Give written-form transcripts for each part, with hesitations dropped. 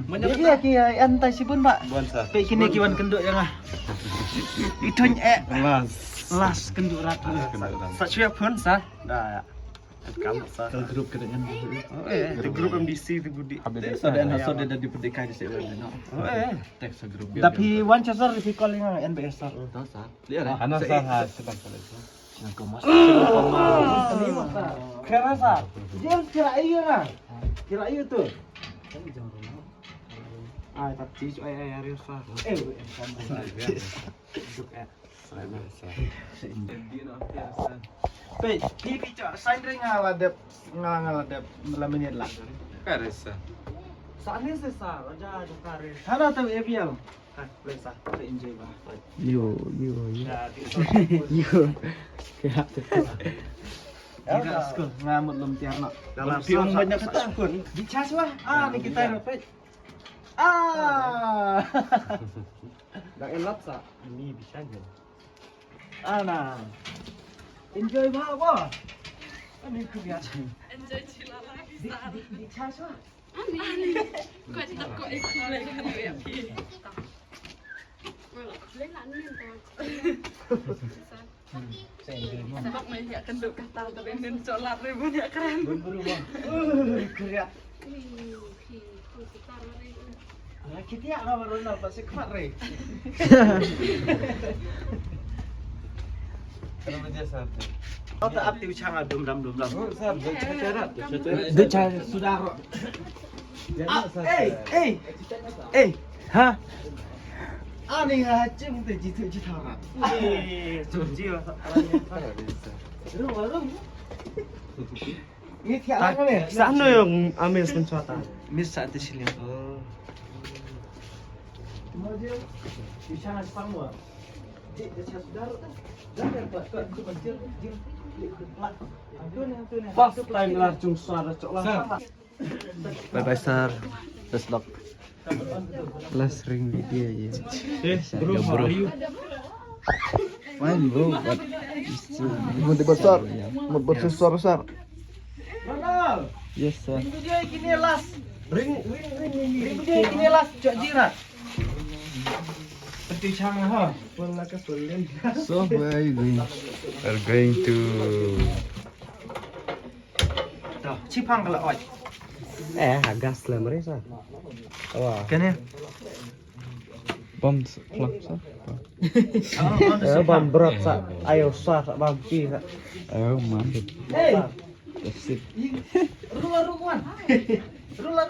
Iya kia antai si bun pak. Pe kini kiwan kenduk yang ah. Itunya las kenduk ratu. Sa cuy pun sa. Dah ya. Kamu sa. Grup kedengan. Di grup MDC di Budi. Saudara saudara di perdeka di sini. Teks grup. Tapi wan casar di calling NBS sar. Tahu sa. Lihat ya. Anak sa sedang kalau itu. Yang kemas. Kira sar. Dia kira iya kan? Kira iya tuh. Ah, tapi cuy air sar. Pe, pipi cak sign ring ngaladep melaminir lah. Karesa. Saat ini sesar, aja karir. Hana tahu APL. Kan, bisa, enjoy banget. Yo. Ya, sekolah ngamut lum tiarna. Dalam pion banyak ketakut. Dicas wah. Ah, ini kita repet. Ah. Dak elap sa. Ini bisa aja. Nah. Enjoy banget, Bos. Ini kebiasaan. Enjoy chila lagi sa. Dicas wah. Ani. Kau tak kau ikut lagi kan ya pi. Lên là nên rồi. Sebab banyak kenduk kata tapi nên solar banyak keren. Buru bang. Keriak. Nah, kita ya nggak baru pasti kemarin. Kenapa dia satu? Kau tak aktif sangat dum dam. Oh, sa cara. Dia cari saudara. Ha? Ani ngacung tu jitu orang. Cuci lah. Belum. Ini tiada apa ni? Sana yang ambil sesuatu. Miss saat di sini. Oh. Mau dia bisa ngasih pangwa. Dia cari saudara. Jangan buat tu kecil. Pas time langsung suara cok lah. Bye bye sir. Let's lock. Plus ring video ya. Bro, how are you? Main bro. Mau besar. Mau besar besar. Ronald. Yes sir. Ring dia kini las. Ring dia kini las cok jirat. Seperti canggah ha. Pola kesulitan. So where are you going? We're going to Dah, cipang kalau oi. gas lah mereka. Wah. Kan ya? Bom klap sa. Bam berat sa. Ayo sa bam ki sa. Oh mantap. Hey, Sip. ruang. Ruang.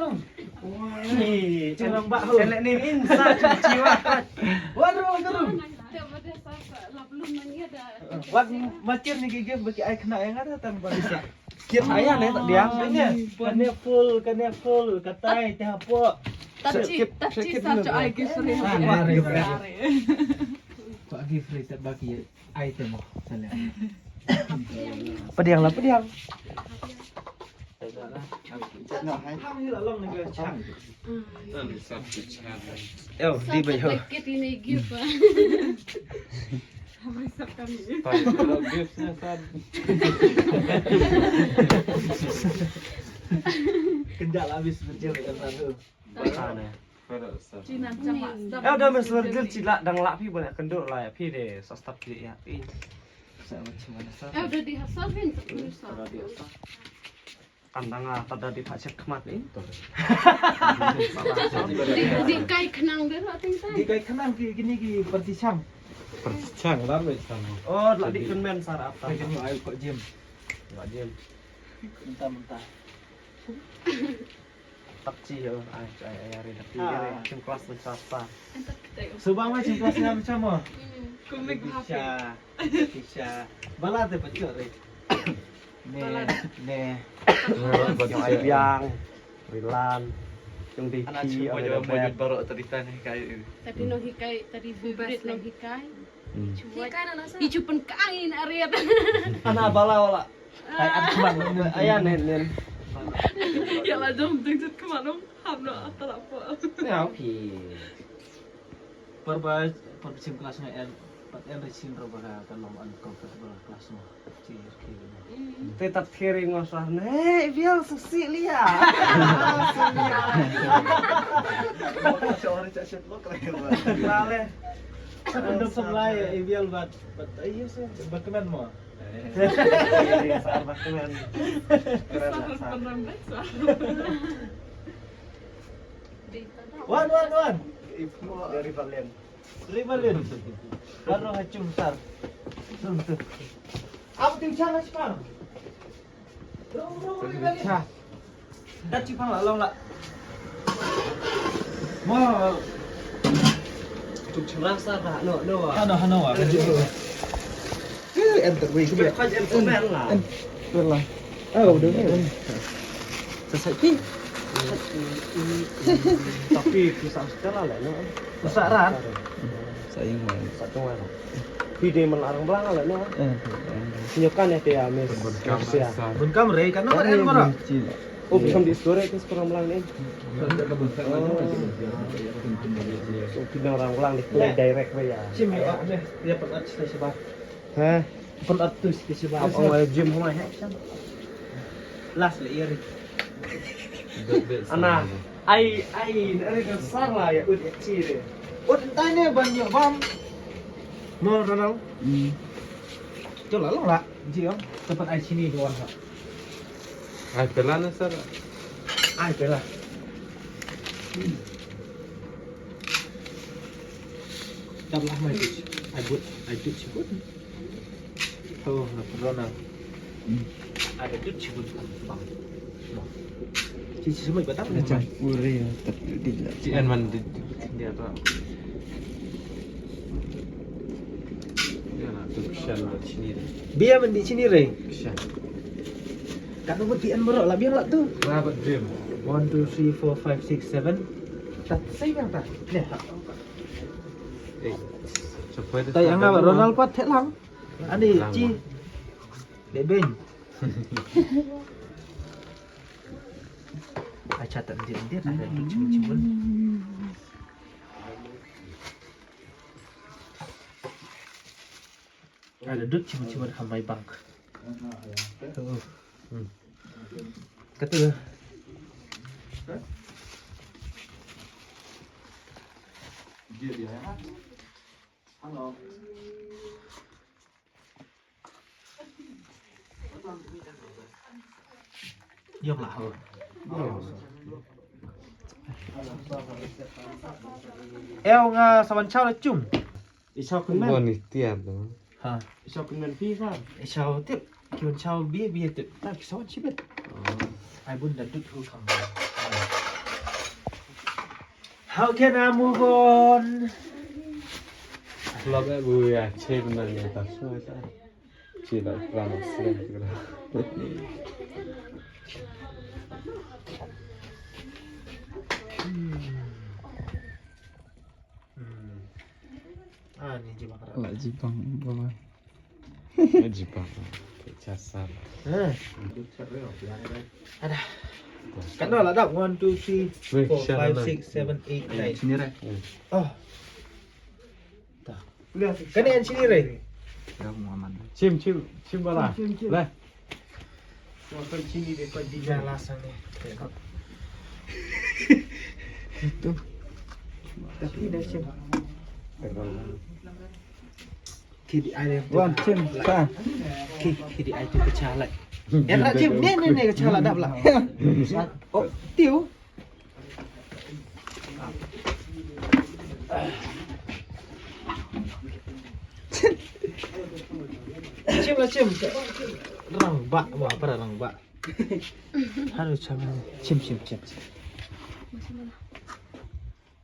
Nih, Jangan mbak ho. Selek ni insa jiwa. Waduh. Daripada sasa lah belum mani ada. Wag macam ni gigi bagi ai kena yang ada tanpa bisa. Kira ayah ni tak diambil. Kena full, katai teh apa. Tapi saja ai gisri. Pak Gifri terbagi item sana. Pediang lah pediang. Alhamdulillah long negara cang. Yo di bay ho. Sakit ini give. Apa isap kami? Kalau giftnya sad. Kendak habis bercerai dengan tu. Mana? Cina cama. Udah meslergel cilak dang lak pi banyak kenduk lah ya pi deh sastap pi ya pi. Macam mana sa? Udah dihasapin terus. Kandang tada di pasir kemat ni. Di kai kenang deh ating Di kai kenang gini seperti cang. Percang lah sama. Oh, lak di kemen sarap. Kai kenang ayo kok jam. Lak jam. Mentah-mentah. Takci ya, hari tapi tim kelas mencapai. Entar kita yuk. Subang macam kelasnya macam mana? Komik HP. Kisah. Bala tu betul ni. Ne. Yang Ayang, Rilan, yang Anak Diki, cuba ada jawab wujud baru cerita nih kayak ini. Tadi no hikai, tadi bubrit no hikai. Hikai na nasa. Ijupan kaangin ariat. anak bala wala. Kayak ada cuma ayah nen. Ya lah dong, tunggu kemana? Hamno atau apa? Ya oke. Perbaik persim kelasnya But every single baga kalau uncomfortable kelas no. Tetap kiri ngosah. Biar susi liya. Seorang cak lo keren. Lale. Untuk sebelah ya ideal but iya sih bagaimana mau? Saat bakalan. Keren lah. Wan. Dari Valen. Rivalin. Baru hacung sar. Apa tim sana Cipang? Cah. Dah Cipang lah, long lah. Mau Cuk rasa dah. No. Hano ah. Enter wih. Kan enter lah. Lah. Oh, udah nih. Selesai ki. Tapi kisah setelah lah. Besaran. Sayang banget. Satu mana? Video melarang belakang lah. Tunjukkan ya dia Miss Rusia. Bun kamre kan nomor N mana? Oh, bisa di store itu sekarang belang nih. Oh, pindah orang belang di play direct ya. Sim ya, dia pernah stage bah. Hah? Pernah tuh stage bah. Apa mau gym mana ya? Last layer. Anak, ai dari besar lah ya udah kecil. Oh, tanya banyak bam. Mau Ronald? Coba long lah, Jiong. Tempat ai sini kawan kak. Ay, pelana sir. Ai pela. Dah lah mai. I did sebut. Oh, Ronald. Ada dud sebut bang. Cici semua ikut apa? Campuri ya, terdidik. Chị ăn mần thì đẹp ạ. Đây là cực sân ở trên đây. Biar mandi sini re. Sân. Kat nomor tian berok lah biar lah tu. Ra bật rìm. 1 2 3 4 5 6 7. Tak sai bang tak. Leh. Ê, chụp với Tai angah Ronald pat thét lang. Ani chi. Để bên. Ai catat dia ada cuma-cuma. Ada duduk cuma-cuma hamai bank. Kata Yok lah. Eo nga sawan chao là chung. Isau kemen. Buồn thì tiền đó. Ha. Isau kemen pizza. Chao tiếp. Kion chao bia tiếp. Ta sawan chibet. Ai bun đã đứt hư không. How can I move on? Lo cái bùi à, trên là người ta xuôi ra. Chỉ là làm một xe cái đó. Ah, ni je bakar. Lah Jepang bawa. Jepang. Cái cha sa. Ada. Kan dah lah dak 1 2 3 4 5 6 7 8 9. Sini re. Oh. Dah. Kan ni sini re. Ya Muhammad. Chim bao là. Đây. Makan sini dekat di jalasan ni. Itu. Tapi dah siap. KDI dia. Wan Cim, sa. KDI tu pecah lah. Ya nak cip ni kecil lah dah pula. Oh, tiu. Cim lah cim. Rang bak, wah apa rang bak. Harus cim.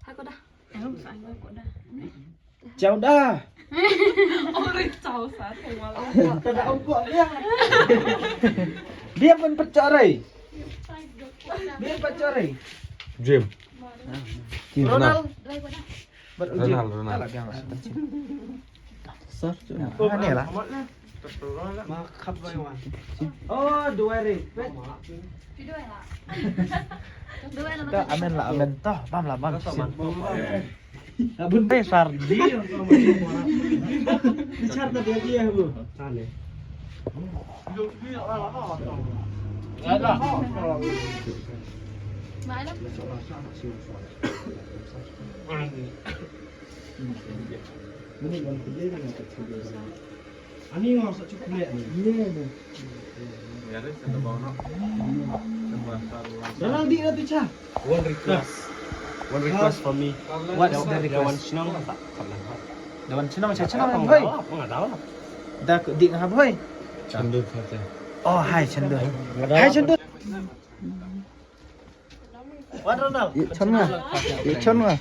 Aku dah. Không phải người của đây. Chào đa. Ôi cháu sát thùng mà Tak ada ongkok dia. Dia pun pecah rai. Dia pecah rai. Dream. Ronald. Đây của đây. Berujian. Ronald. Alah gang lah. Sar. Oh, ni lah. Makap bayuan. Oh, dua rai. Chứ đuôi là. Đuôi là nó. Dah amen lah amen toh. Paham lah bang. Abun Sardi. Bicara tadi aja ya, Bu. Aneh. Mana? Ani ngos cukup lihat nih. Iya nih. Dalam di itu cah. One request for me. What's the Dawan request? senang tak pernah. Dawan cina macam cina Apa boy. enggak tahu lah. Dah di ngah boy. Cendut saja. Oh, hai cendol. Hai cendol. Wan Ronald. Chon ngah. Chon ngah.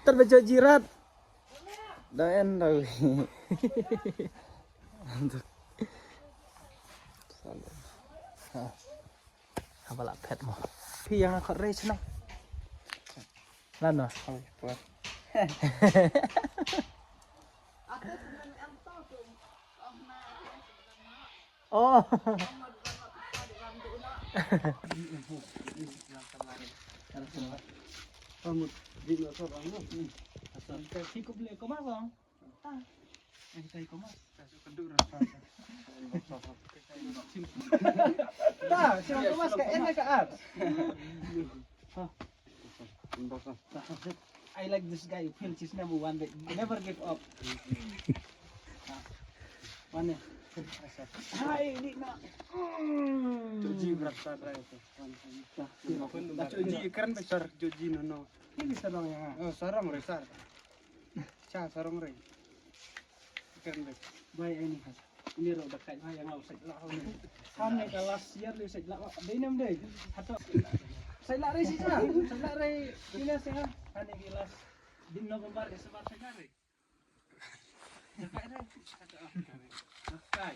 Terbaca jirat. Dan đâu. Apa lah pet mo. Pi yang nak race nak. Lan no. Oh. Kamu di luar orang tu. Asal kita beli kau mana? Kita kau mana? Kedua rasa. Tak, siapa kau mas ke enak ke art? I like this guy. Phil is number one. Never give up. Mana? Hai, di nak. Joji berasa dah itu. Dah joji keren besar joji nono. Ini bisa dong ya. Oh sarang besar. Cah sarang re. Keren besar. Baik ini khas. Ini roda kain yang lau saya lah. Sampai kelas siar lu saya lah. Dia nam deh. Atau saya lah re sih cah. Saya lah re. Ini sih ah. Ane gilas. Di November Desember saya re. Jakai re. Jakai.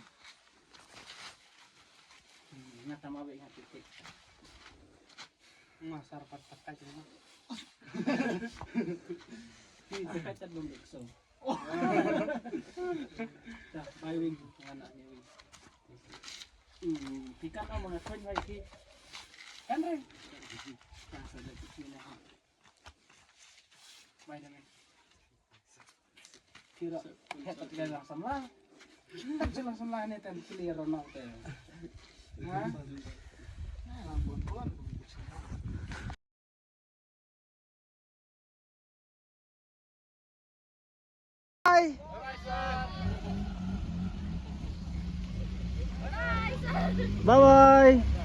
Nyata mabe ingat titik. Masar pakai cuma. Ini dekat belum dekso. Dah, bayi wing anaknya wing. Ikan mau ngakuin lagi. Kan re. Nah, sudah ini ha. Bayi dah. Kira hebat dia langsung lah. Tak langsung lah ini ten clear Ronald teh. Hah? Bye. Bye bye.